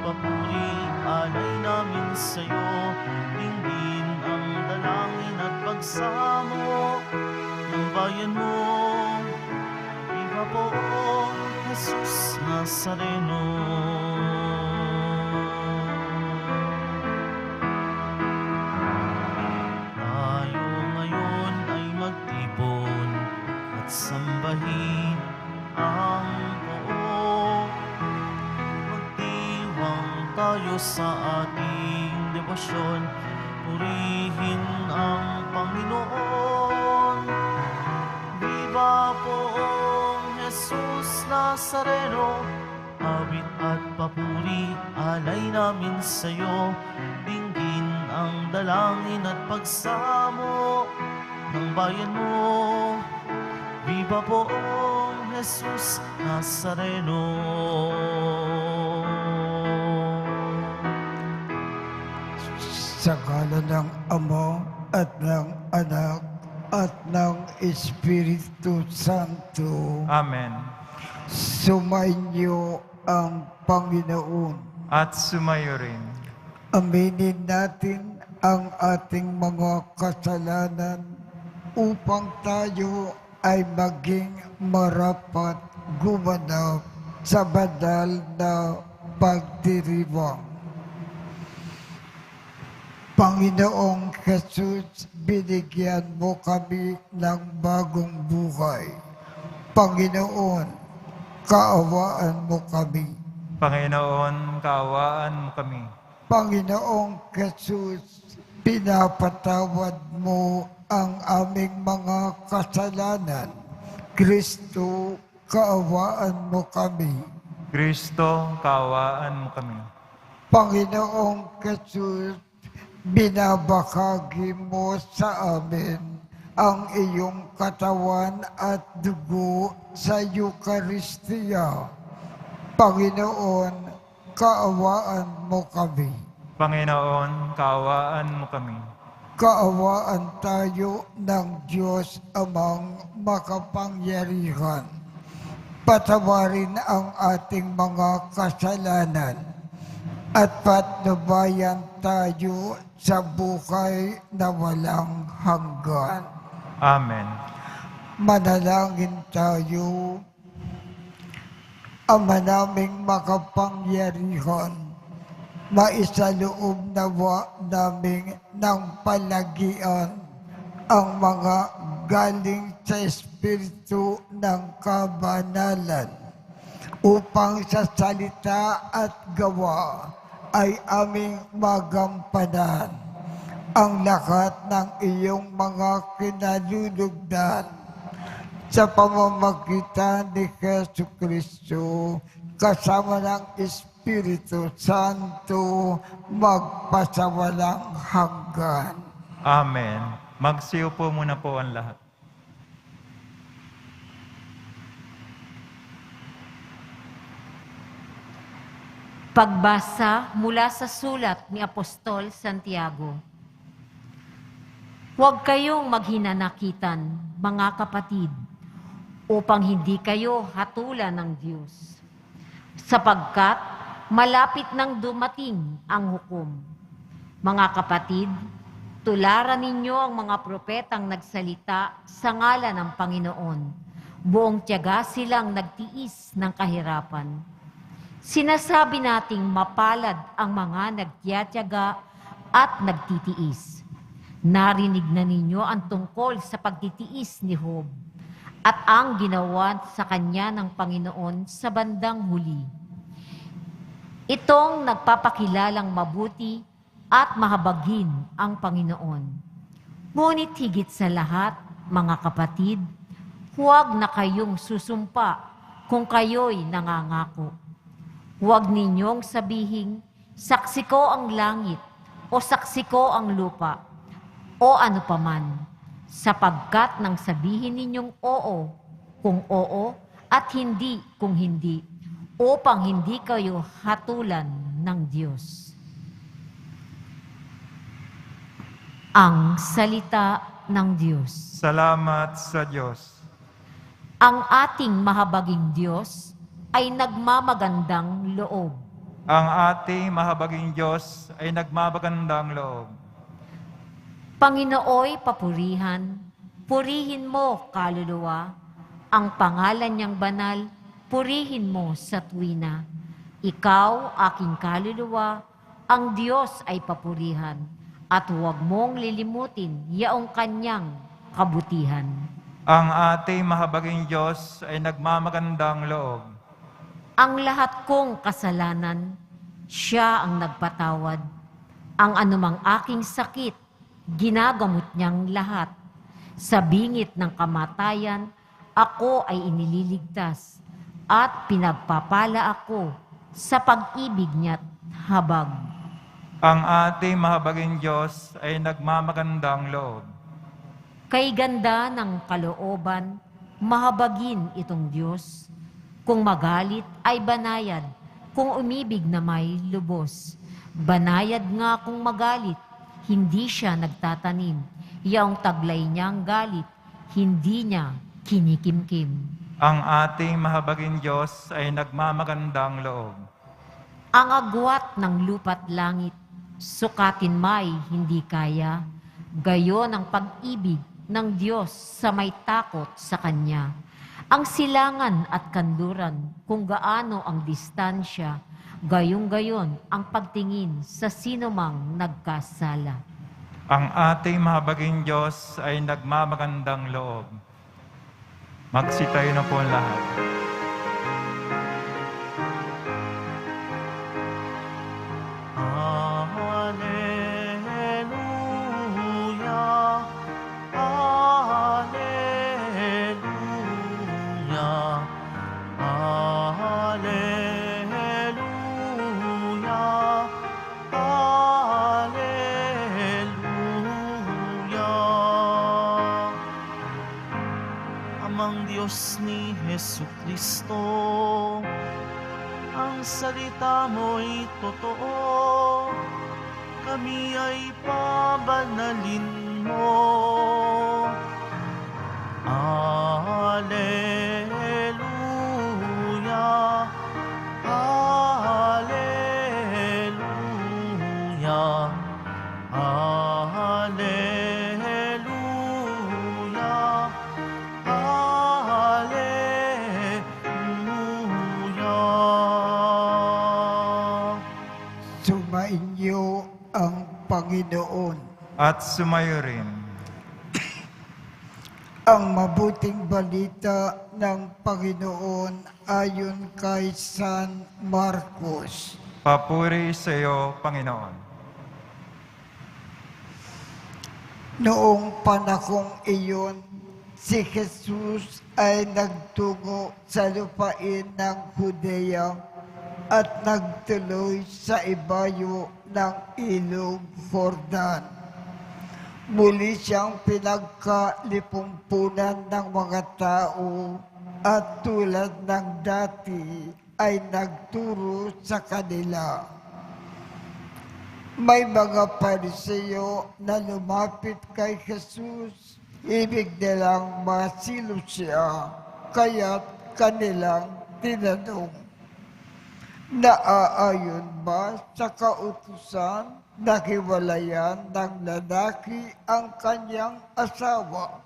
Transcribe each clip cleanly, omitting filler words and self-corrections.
papuri, alay namin sa'yo. Dinggin ang dalangin at pagsamo ng bayan mo. Viva poong Jesus Nazareno. Tayo ngayon ay magtipon at sambahin ang buo. Magdiwang tayo sa ating debosyon, purihin ang Panginoon. Viva poong Jesus Nazareno, awit at papuri, alay namin sa'yo. Dinggin ang dalangin at pagsamo ng bayan mo. Viva poong Jesus Nazareno. Sa ngalan ng Ama at ng Anak at ng Espiritu Santo. Amen. Sumainyo ang Panginoon. At sumayo rin. Aminin natin ang ating mga kasalanan upang tayo ay maging marapat gumanap sa banal na pagdiriwang. Panginoong Jesus, binigyan mo kami ng bagong buhay. Panginoon, kaawaan mo kami. Panginoon, kaawaan mo kami. Panginoong Jesus, pinapatawad mo ang aming mga kasalanan. Kristo, kaawaan mo kami. Kristo, kaawaan mo kami. Panginoong Jesus, binabahagi mo sa amin ang iyong katawan at dugo sa Eucharistia. Panginoon, kaawaan mo kami. Panginoon, kaawaan mo kami. Kaawaan tayo ng Diyos Amang makapangyarihan. Patawarin ang ating mga kasalanan at patnubayan tayo sa buhay na walang hanggan. Amen. Manalangin tayo. Ama naming makapangyarihan, maisaloob nawa namin ng palagian ang mga galing sa Espiritu ng kabanalan upang sa salita at gawa ay aming magampanan ang lahat ng iyong mga kinalulugdan sa pamamagitan ni Jesucristo kasama ng Espiritu Santo magpasawalang hanggan. Amen. Magsiupo muna po ang lahat. Pagbasa mula sa sulat ni Apostol Santiago. Huwag kayong maghinanakitan, mga kapatid, upang hindi kayo hatulan ng Diyos. Sapagkat malapit nang dumating ang hukom. Mga kapatid, tularan ninyo ang mga propetang nagsalita sa ngalan ng Panginoon. Buong tiyaga silang nagtiis ng kahirapan. Sinasabi nating mapalad ang mga nagtiyatyaga at nagtitiis. Narinig na ninyo ang tungkol sa pagtitiis ni Job at ang ginawa sa kanya ng Panginoon sa bandang huli. Itong nagpapakilalang mabuti at mahabagin ang Panginoon. Ngunit higit sa lahat, mga kapatid, huwag na kayong susumpa kung kayo'y nangangako. Huwag ninyong sabihin, saksi ko ang langit o saksi ko ang lupa o ano paman, sapagkat nang sabihin ninyong oo kung oo at hindi kung hindi, upang hindi kayo hatulan ng Diyos. Ang salita ng Diyos. Salamat sa Diyos. Ang ating mahabaging Diyos ay nagmamagandang loob. Ang ating mahabaging Diyos ay nagmamagandang loob. Panginooy papurihan, purihin mo, kaluluwa, ang pangalan niyang banal, purihin mo sa tuwina. Ikaw, aking kaluluwa, ang Diyos ay papurihan, at huwag mong lilimutin yaong kanyang kabutihan. Ang ating mahabaging Diyos ay nagmamagandang loob. Ang lahat kong kasalanan, siya ang nagpatawad. Ang anumang aking sakit, ginagamot niyang lahat. Sa bingit ng kamatayan, ako ay inililigtas at pinagpapala ako sa pag-ibig niya't habag. Ang ating mahabaging Diyos ay nagmamagandang loob. Kay ganda ng kalooban, mahabagin itong Diyos. Kung magalit ay banayad, kung umibig na may lubos. Banayad nga kung magalit, hindi siya nagtatanim. Yaong taglay niyang galit, hindi niya kinikimkim. Ang ating mahabaging Diyos ay nagmamagandang loob. Ang agwat ng lupa't langit, sukatin may hindi kaya. Gayon ang pag-ibig ng Diyos sa may takot sa Kanya. Ang silangan at kanluran, kung gaano ang distansya, gayong-gayon ang pagtingin sa sinumang nagkasala. Ang ating mahabaging Diyos ay nagmamagandang loob. Magsitayo na po ang lahat. Alleluia, Alleluia, Alleluia, Alleluia. Amang Diyos ni Jesucristo, ang salita mo'y totoo, kami ay pabanalin mo. Alleluia, Alleluia, Alleluia, Alleluia. Sumainyo ang Panginoon. At sumayo rin. Ang mabuting balita ng Panginoon ayon kay San Marcos. Papuri sa iyo, Panginoon. Noong panahong iyon, si Jesus ay nagtungo sa lupain ng Judea at nagtuloy sa ibayo ng ilog Jordan. Muli siyang pinagkalipumpunan ng mga tao at tulad ng dati ay nagturo sa kanila. May mga Pariseo na lumapit kay Jesus, ibig nilang masilo siya, kaya't kanilang tinanong, naaayon ba sa kautusan na hiwalayan ng lalaki ang kanyang asawa?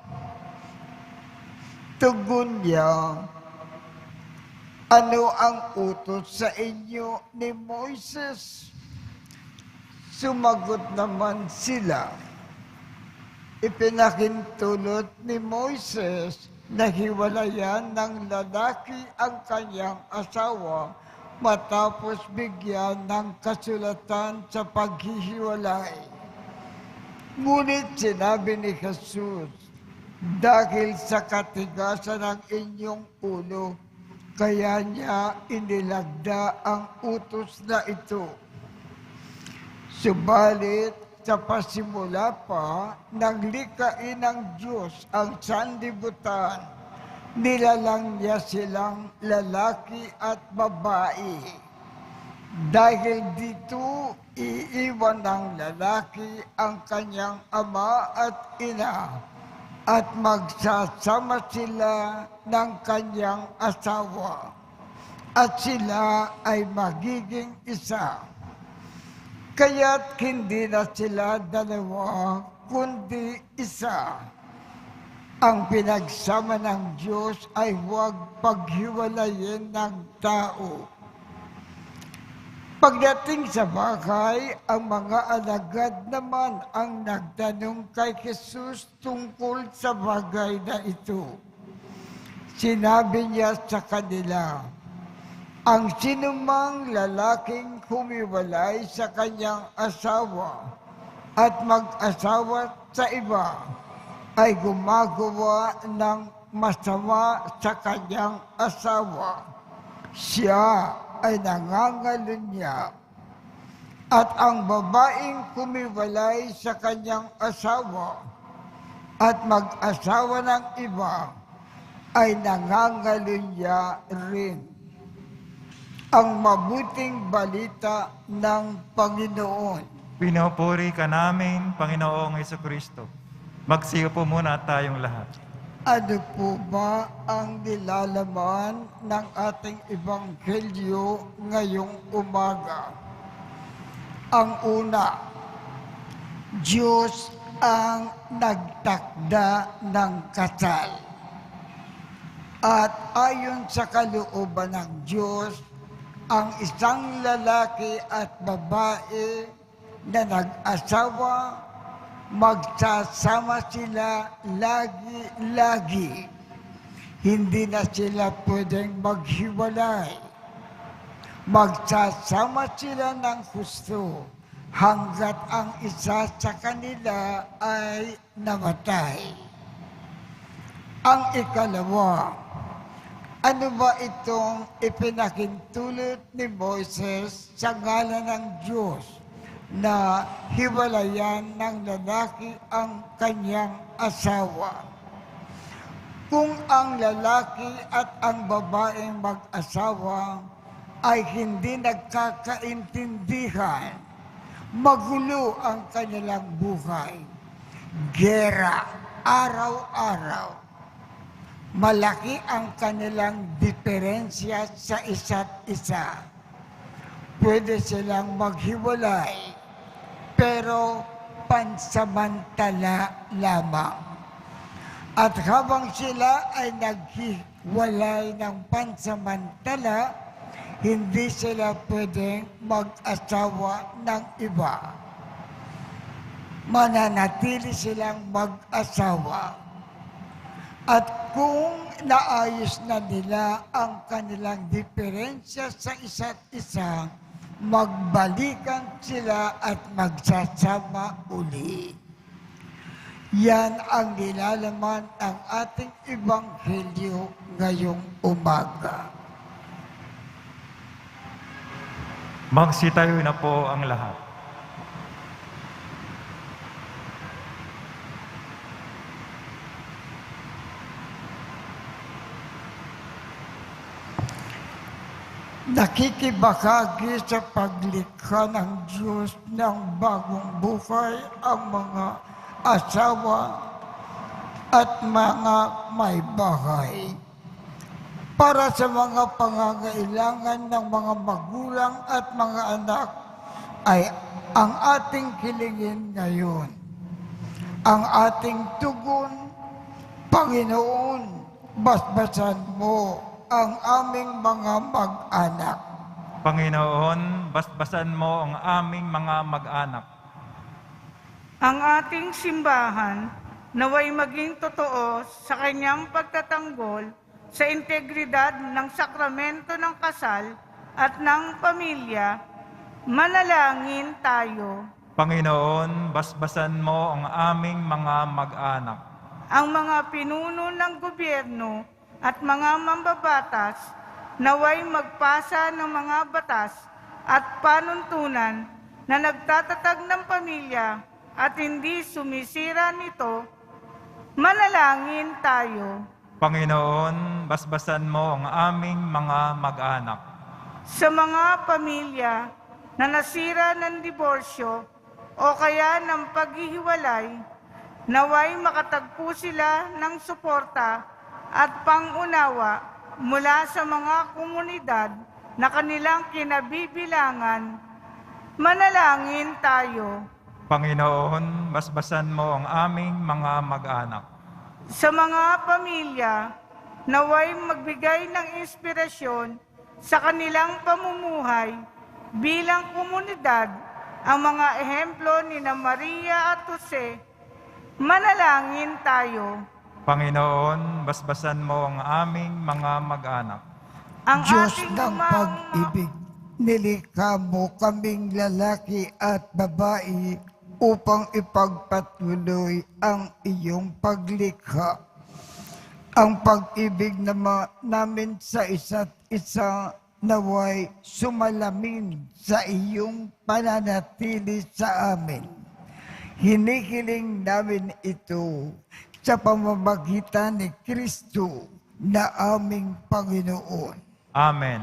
Tugon niya, ano ang utos sa inyo ni Moises? Sumagot naman sila, ipinakintulot ni Moises na hiwalayan ng lalaki ang kanyang asawa matapos bigyan ng kasulatan sa paghihiwalay. Ngunit sinabi ni Jesus, dahil sa katigasan ng inyong ulo, kaya niya inilagda ang utos na ito. Subalit, sa pasimula pa, naglikhain ng Diyos ang sanlibutan, nilalang niya silang lalaki at babae. Dahil dito, iiwan ng lalaki ang kanyang ama at ina, at magsasama sila ng kanyang asawa. at sila ay magiging isa. Kaya't hindi na sila dalawa, kundi isa. Ang pinagsama ng Diyos ay huwag paghiwalayin ng tao. Pagdating sa bahay, ang mga alagad naman ang nagtanong kay Jesus tungkol sa bagay na ito. Sinabi niya sa kanila, ang sinumang lalaking humiwalay sa kanyang asawa at mag-asawa sa iba ay gumagawa ng masama sa kanyang asawa. Siya ay nangangalunya. At ang babaeng kumiwalay sa kanyang asawa at mag-asawa ng iba ay nangangalunya rin. Ang mabuting balita ng Panginoon. Pinupuri ka namin, Panginoong Hesukristo. Magsiyo po muna tayong lahat. Ano po ba ang nilalaman ng ating ebanghelyo ngayong umaga? Ang una, Diyos ang nagtakda ng kasal. At ayon sa kalooban ng Diyos, ang isang lalaki at babae na nag-asawa, magsasama sila lagi-lagi. Hindi na sila pwedeng maghiwalay. Magsasama sila ng gusto hanggat ang isa sa kanila ay namatay. Ang ikalawa, ano ba itong ipinakintulot ni Moises sa ngalan ng Diyos na hiwalayan ng lalaki ang kanyang asawa? Kung ang lalaki at ang babaeng mag-asawa ay hindi nagkakaintindihan, magulo ang kanilang buhay. Gera, araw-araw. Malaki ang kanilang diferensya sa isa't isa. Pwede silang maghiwalay, pero pansamantala lamang. At habang sila ay naghiwalay ng pansamantala, hindi sila pwedeng mag-asawa ng iba. Mananatili silang mag-asawa. At kung naayos na nila ang kanilang diferensya sa isa't isa, magbalikan sila at magsasama uli. Yan ang nilalaman ng ating ebanghelyo ngayong umaga. Magsitayo na po ang lahat. Nakikibahagi sa paglikha ng Diyos ng bagong buhay ang mga asawa at mga may bahay. Para sa mga pangangailangan ng mga magulang at mga anak ay ang ating hilingin ngayon. Ang ating tugon, Panginoon, basbasan mo ang aming mga mag-anak. Panginoon, basbasan mo ang aming mga mag-anak. Ang ating simbahan naway maging totoo sa kanyang pagtatanggol sa integridad ng sakramento ng kasal at ng pamilya. Manalangin tayo. Panginoon, basbasan mo ang aming mga mag-anak. Ang mga pinuno ng gobyerno at mga mambabatas naway magpasa ng mga batas at panuntunan na nagtatatag ng pamilya at hindi sumisira nito. Manalangin tayo. Panginoon, basbasan mo ang aming mga mag-anak. Sa mga pamilya na nasira ng diborsyo o kaya ng paghihiwalay, naway makatagpo sila ng suporta at pangunawa mula sa mga komunidad na kanilang kinabibilangan, manalangin tayo. Panginoon, basbasan mo ang aming mga mag-anak. Sa mga pamilya, naway magbigay ng inspirasyon sa kanilang pamumuhay bilang komunidad ang mga ehemplo ni na Maria at Jose. Manalangin tayo. Panginoon, basbasan mo ang aming mga mag-anak. Ang Diyos ating ng lumang pag-ibig, nilikha mo kaming lalaki at babae upang ipagpatuloy ang iyong paglikha. Ang pag-ibig namin sa isa't isa naway sumalamin sa iyong pananatili sa amin. Hinihiling namin ito sa pamamagitan ni Kristo na aming Panginoon. Amen.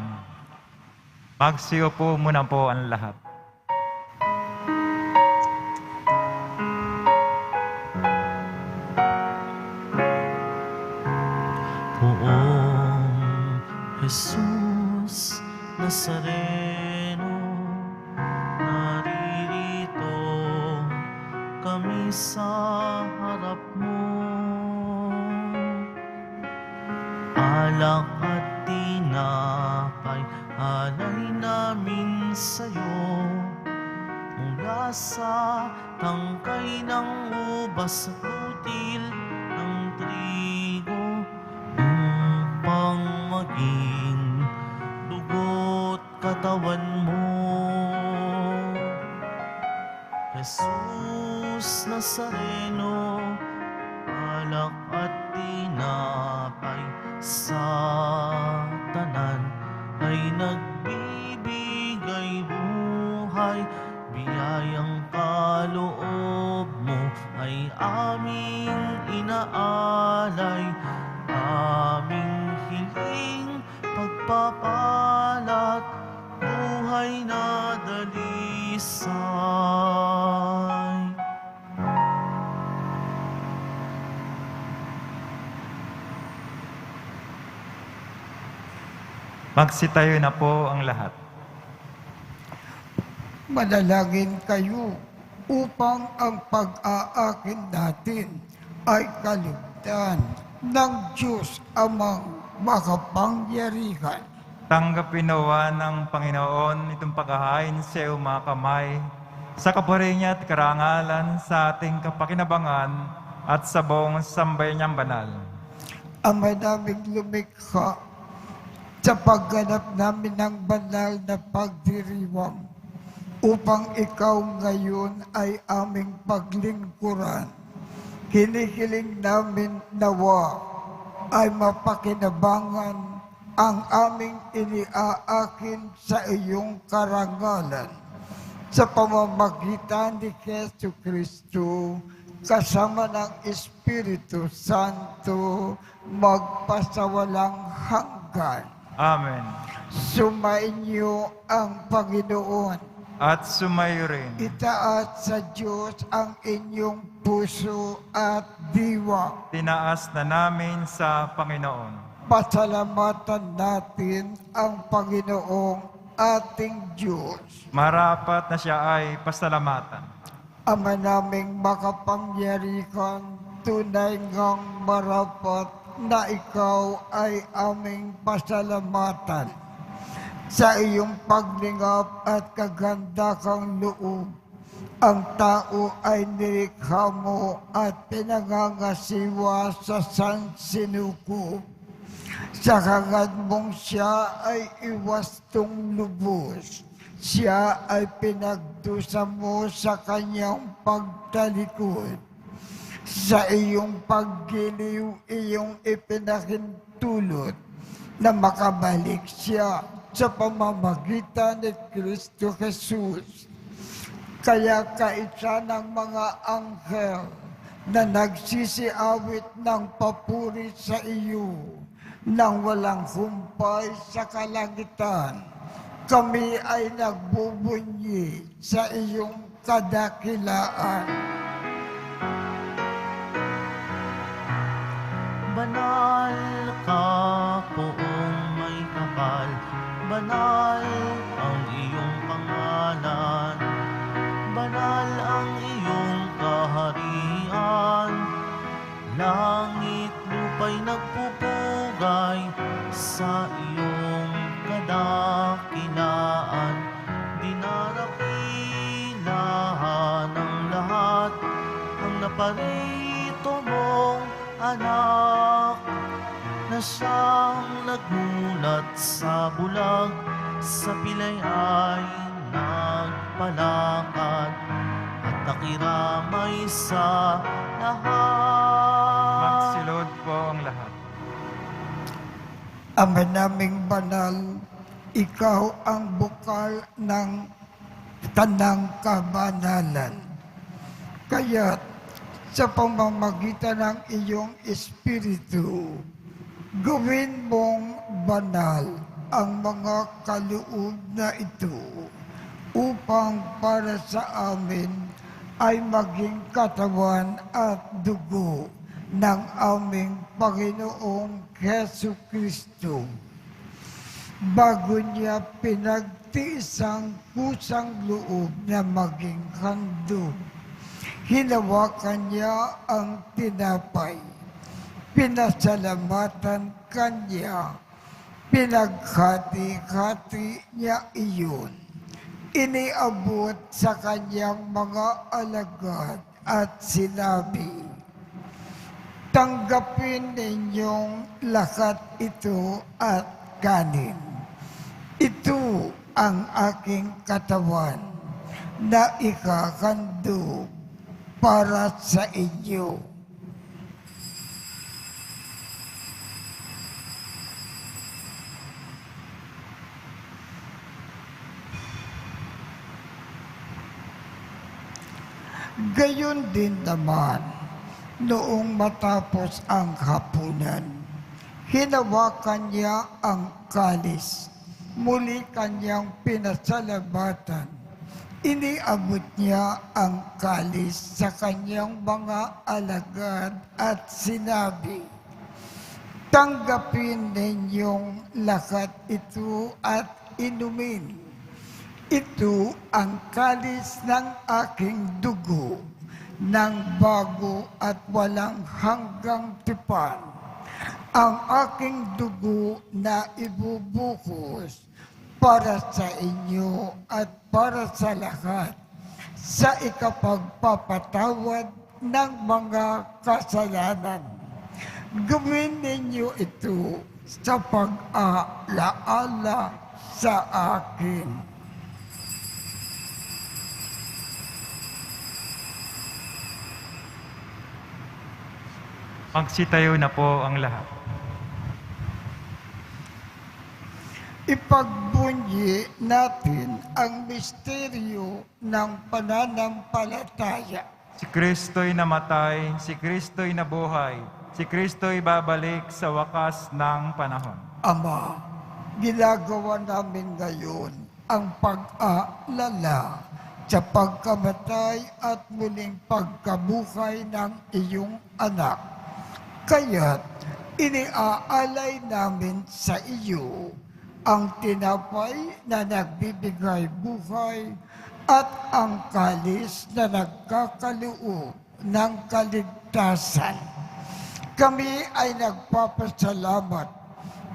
Magsiupo muna po ang lahat. Poong Jesus Nazareno, naririto kami sa harap mo. Alak at tinapay, alay namin sa'yo. Mula sa tangkay ng ubas at butil ng trigo, upang maging dugo't katawan mo. Jesus Nazareno, alak at tinapay, sa tanan ay nagbibigay buhay. Biyayang kaloob mo ay aming inaalay. Aming hiling pagpapalat, buhay na dalisay. Magsitayo na po ang lahat. Manalangin kayo upang ang pag-aakin natin ay kaligtaan ng Diyos amang makapangyarihan. Tanggapin nawa ng Panginoon itong paghahain sa iyong mga kamay, sa kapuri niya at karangalan sa ating kapakinabangan at sa buong sambayan niyang banal. Ama naming lumikha, sa pagganap namin ng banal na pagdiriwang, upang ikaw ngayon ay aming paglingkuran. Hinihiling namin nawa ay mapakinabangan ang aming iniaakin sa iyong karangalan. Sa pamamagitan ni Jesu Kristo, kasama ng Espiritu Santo, magpasawalang hanggan. Amen. Sumainyo ang Panginoon. At sumayo rin. Itaas sa Diyos ang inyong puso at diwa. Tinaas na namin sa Panginoon. Pasalamatan natin ang Panginoong ating Diyos. Marapat na siya ay pasalamatan. Ama naming makapangyarihan, tunay ngang marapat na ikaw ay aming pasalamatan. Sa iyong paglingap at kaganda kang loob, ang tao ay nilikha mo at pinangangasiwa sa sansinukob. Sa hangad mong siya ay iwastong lubos. Siya ay pinagdusa mo sa kanyang pagtalikod. Sa iyong paggiliw, iyong ipinahintulot na makabalik siya sa pamamagitan ni Kristo Jesus. Kaya kaisa ng mga anghel na nagsisiawit ng papuri sa iyo nang walang humpay sa kalangitan, kami ay nagbubunyi sa iyong kadakilaan. Banal ka, Poong bakal. Banal ang iyong pangalan, banal ang iyong kaharian. Langit lupa'y nagpupugay sa iyong kadakilaan. Dinarakilahan ng lahat ang naparito mong anak, na siyang nagmulat sa bulag, sa pilay ay nagpalakad, at nakiramay sa lahat. Magsilod po ang lahat. Ama naming banal, ikaw ang bukal ng tanang kabanalan. Kaya't sa pamamagitan ng iyong Espiritu, gawin mong banal ang mga kaloob na ito upang para sa amin ay maging katawan at dugo ng aming Panginoong Hesu Kristo. Bago niya pinagtiis ang kusang loob na maging handog, hinawakan niya ang tinapay, pinasalamatan kanya, pinaghati-hati niya iyon, iniabot sa kanyang mga alagad at sinabi, "Tanggapin ninyong lahat ito at kanin. Ito ang aking katawan na ikahandog para sa inyo." Gayon din naman, noong matapos ang hapunan, hinawakan niya ang kalis, muli kanyang pinasalamatan. Iniabot niya ang kalis sa kanyang mga alagad at sinabi, "Tanggapin ninyong lahat ito at inumin. Ito ang kalis ng aking dugo, ng bago at walang hanggang tipan. Ang aking dugo na ibubuhos para sa inyo at para sa lahat, sa ikapagpapatawad ng mga kasalanan. Gawin ninyo ito sa pag-aalaala sa akin." Magsitayo na po ang lahat. Ipagbunyi natin ang misteryo ng pananampalataya. Si Kristo'y namatay, si Kristo'y nabuhay, si Kristo'y babalik sa wakas ng panahon. Ama, ginagawa namin ngayon ang pag-aalala sa pagkamatay at muling pagkabuhay ng iyong anak. Kaya't iniaalay namin sa iyo ang tinapay na nagbibigay buhay at ang kalis na nagkakaloob ng kaligtasan. Kami ay nagpapasalamat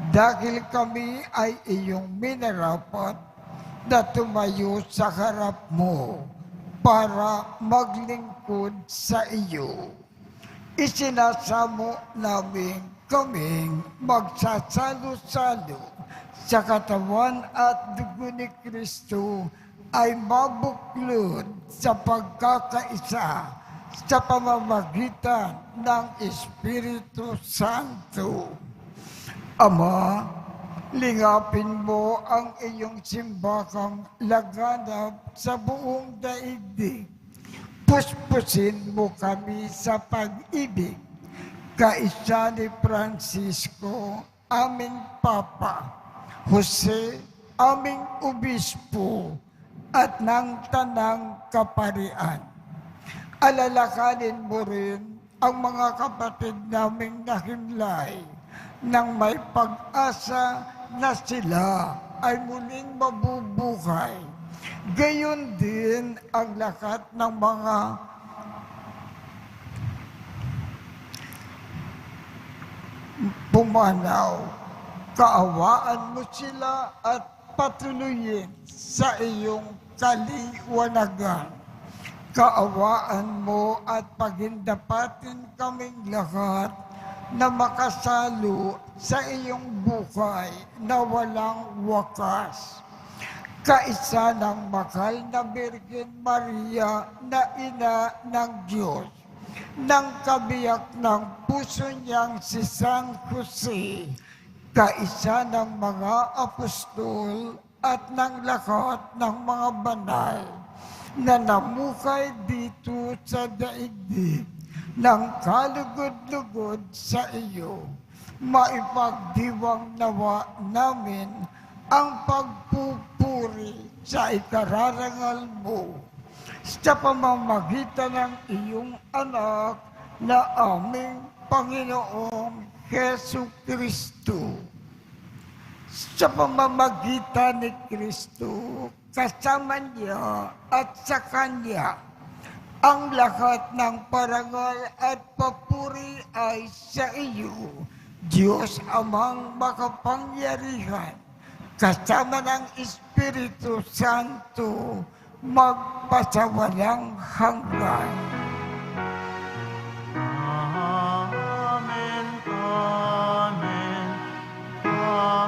dahil kami ay iyong minarapat na tumayo sa harap mo para maglingkod sa iyo. Isinasamo namin kaming magsasalo-salo sa katawan at dugo ni Kristo ay mabuklod sa pagkakaisa sa pamamagitan ng Espiritu Santo. Ama, lingapin mo ang iyong simbahang laganap sa buong daigdig. Puspusin mo kami sa pag-ibig, kaisa ni Francisco, aming Papa, Jose, aming Obispo, at ng Tanang Kaparian. Alalakanin mo rin ang mga kapatid naming nahimlay nang may pag-asa na sila ay muling mabubuhay. Gayon din ang lahat ng mga pumanaw. Kaawaan mo sila at patuloyin sa iyong kaliwanagan. Kaawaan mo at pagindapatin kaming lahat na makasalo sa iyong buhay na walang wakas. Kaisa ng mahal na Birhen Maria na ina ng Diyos, ng kabiyak ng puso niyang si San Jose, kaisa ng mga apostol at ng lahat ng mga banal na namukay dito sa daigdig ng kalugod-lugod sa iyo. Maipagdiwang nawa namin ang pagpupuri sa ikararangal mo sa pamamagitan ng iyong anak na aming Panginoong Hesu Kristo. Sa pamamagitan ni Kristo, kasama niya at sa Kanya, ang lahat ng parangal at papuri ay sa iyo, Diyos Amang makapangyarihan, kasama ng Espiritu Santo, magpasawalang hanggan. Amen, amen, amen, amen.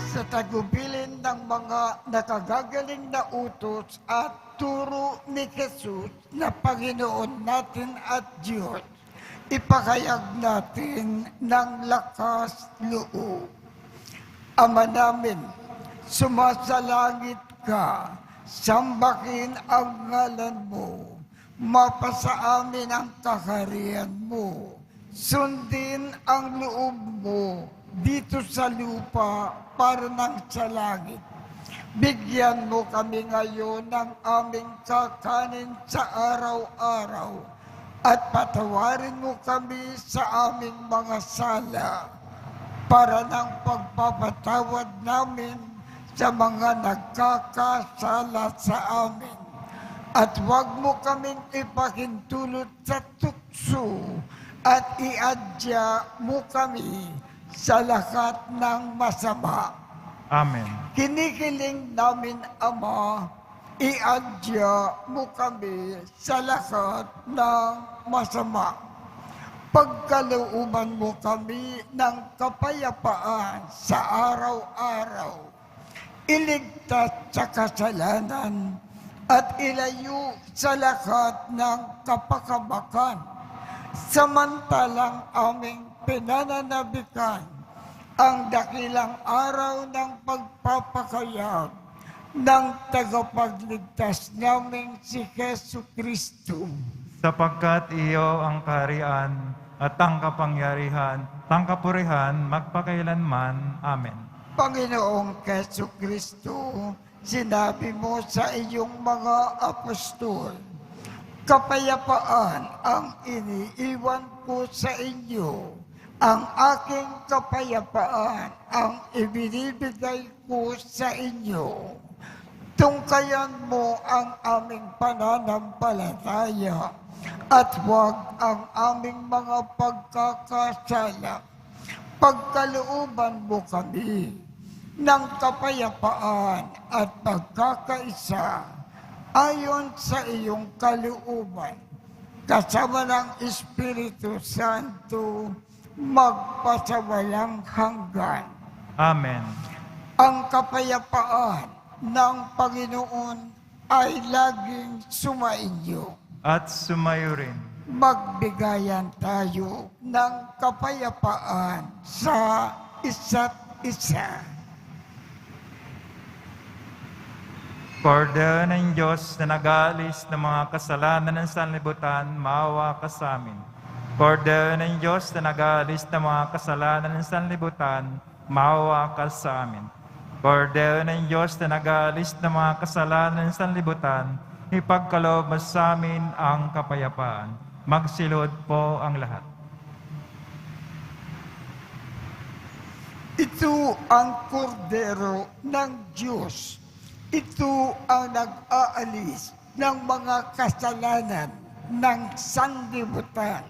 Sa tagubilin ng mga nakagagaling na utos at turo ni Jesus na Panginoon natin at Diyos, ipakayag natin ng lakas loob. Ama namin, sumasalangit ka, sambahin ang ngalan mo, mapasa amin ang kaharian mo, sundin ang loob mo dito sa lupa para nang sa langit. Bigyan mo kami ngayon ng aming kakanin sa araw-araw at patawarin mo kami sa aming mga sala para ng pagpapatawad namin sa mga nagkakasala sa amin. At huwag mo kaming ipahintulot sa tukso at iadya mo kami sa lahat ng masama. Amen. Kinikiling namin, Ama, iadya mo kami sa lahat ng masama. Pagkalooban mo kami ng kapayapaan sa araw-araw. Iligtas sa kasalanan at ilayo sa lahat ng kapakamakan. Samantalang aming pinananabikan ang dakilang araw ng pagpapakayag ng tagapagligtas naming si Hesu Kristo. Sapagkat iyo ang kaharian at ang kapangyarihan, ang kapurihan, magpakailanman. Amen. Panginoong Hesu Kristo, sinabi mo sa iyong mga apostol, kapayapaan ang iniiwan ko sa inyo. Ang aking kapayapaan ang ibinibigay ko sa inyo. Tungkayan mo ang aming pananampalataya at huwag ang aming mga pagkakasala. Pagkalooban mo kami ng kapayapaan at pagkakaisa ayon sa iyong kalooban, kasama ng Espiritu Santo, magpasawalang hanggan. Amen. Ang kapayapaan ng Panginoon ay laging sumainyo. At sumayo rin. Magbigayan tayo ng kapayapaan sa isa't isa. Kordero ng Diyos na nag-aalis ng mga kasalanan ng sanlibutan, maawa ka sa amin. Kordero ng Diyos na nag-aalis ng mga kasalanan ng sanlibutan, maawa ka sa amin. Kordero ng Diyos na nag-aalis ng mga kasalanan ng sanlibutan, ipagkaloob mo sa amin ang kapayapaan. Magsilod po ang lahat. Ito ang kordero ng Diyos. Ito ang nag-aalis ng mga kasalanan ng sanlibutan.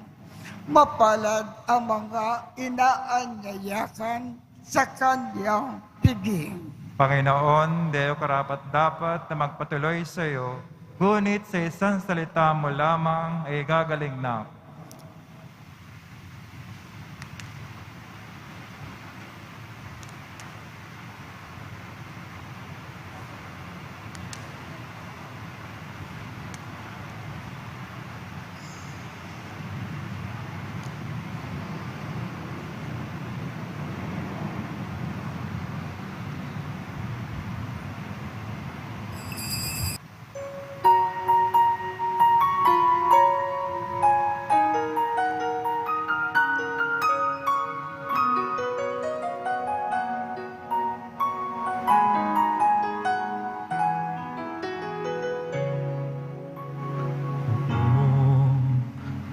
Mapalad ang mga inaanyayakan sa kanyang piging. Panginoon, Deo karapat-dapat na magpatuloy sa iyo, ngunit sa isang salita mo lamang ay gagaling na ako.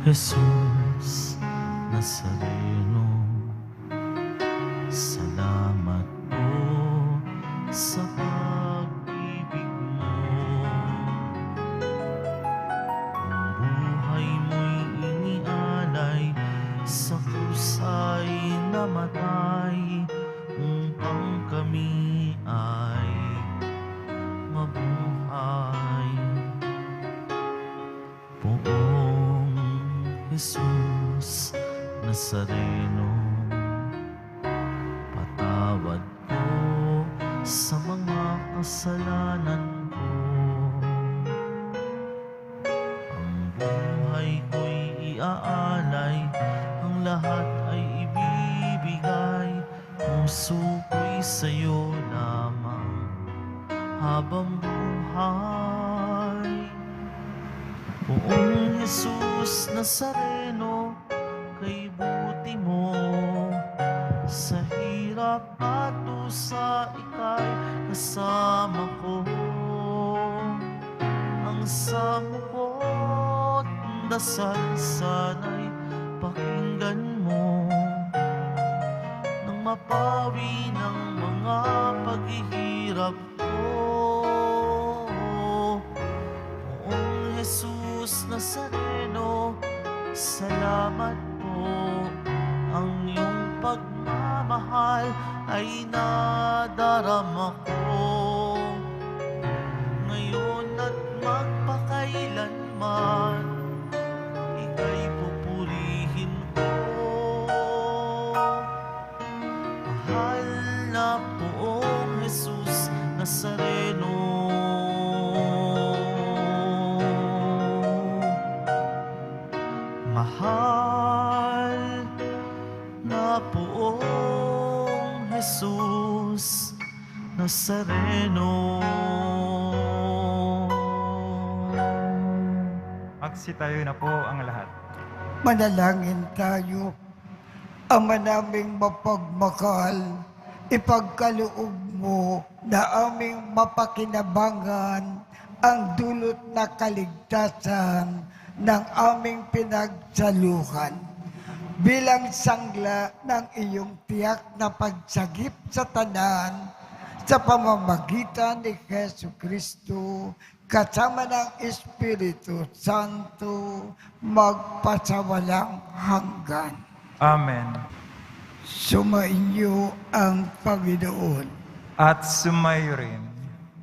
Jesus Nazareno, salamat po sa pag-ibig mo. Ang buhay mo'y inialay, sa krus ay namatay, upang kami ay mabuhay. Poong Jesus Nazareno, patawad ko sa mga kasalanan ko. Ang buhay ko'y iaalay, ang lahat ay ibibigay. Puso ko'y sa'yo lamang habang buhay. Poong Jesus Nazareno, kay buti mo, sa hirap at dusa ika'y kasama ko. Ang samo ko't dasal sana'y pakinggan mo, nang mapawi ng mga paghihirap ko. Poong Jesus Nazareno, salamat po. Ang iyong pagmamahal ay nadarama ko, ngayon at magpakailanman, ika'y pupurihin ko. Mahal na Poong Jesus Nazareno, mahal na Poong Jesus Nazareno. Magsitayo na po ang lahat. Manalangin tayo. Ama naming mapagmahal, ipagkaloob mo na aming mapakinabangan ang dulot na kaligtasan ng aming pinagsaluhan. Bilang sangla ng iyong tiyak na pagsagip sa tanan, sa pamamagitan ni Jesucristo, kasama ng Espiritu Santo, magpasawalang hanggan. Amen. Sumainyo ang Panginoon. At sumayo rin.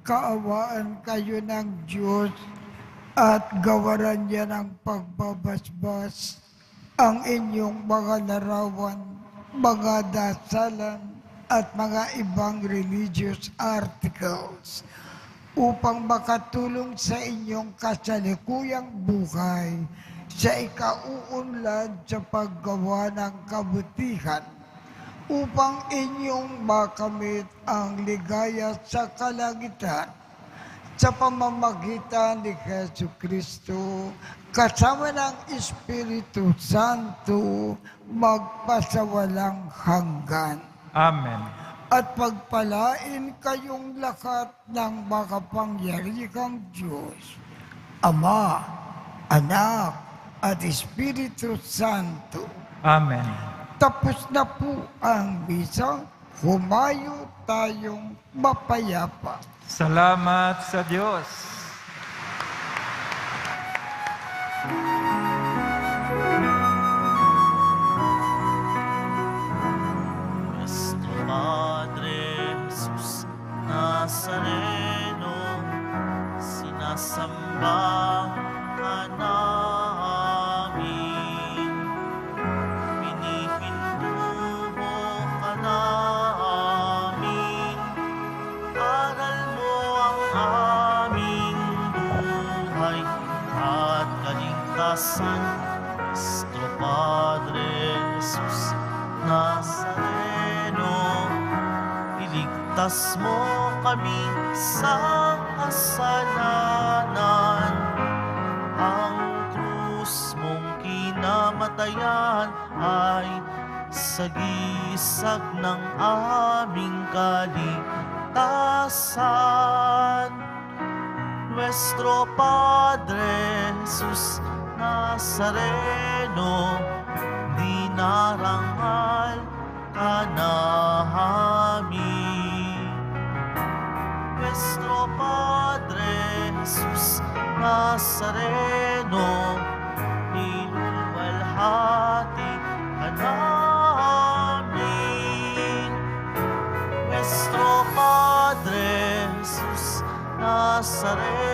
Kaawaan kayo ng Diyos at gawaran niya ng pagbabasbas ang inyong mga larawan, mga dasalan at mga ibang religious articles upang makatulong sa inyong kasalukuyang buhay sa ikauunlad sa paggawa ng kabutihan, upang inyong makamit ang ligaya sa kalangitan sa pamamagitan ni Jesucristo, kasama ng Espiritu Santo, magpasawalang hanggan. Amen. At pagpalain kayong lahat ng makapangyarihang Diyos, Ama, Anak, at Espiritu Santo. Amen. Tapos na po ang misa, humayo tayong mapayapa. Salamat sa Diyos. Nuestro Padre Jesus Nazareno, sinasamba ka namin, pinipintuho ka namin, aral mo ang aming buhay at kaligtasan. Nuestro Padre Jesus Nazareno, iligtas mo kami sa kasalanan. Ang krus mong kinamatayan ay sagisag ng aming kaligtasan. Nuestro Padre Jesus Nazareno, dinarangal ka namin. Nuestro Padre Jesus Nazareno, inulwalhati ka namin. Nuestro Padre Jesus Nazareno,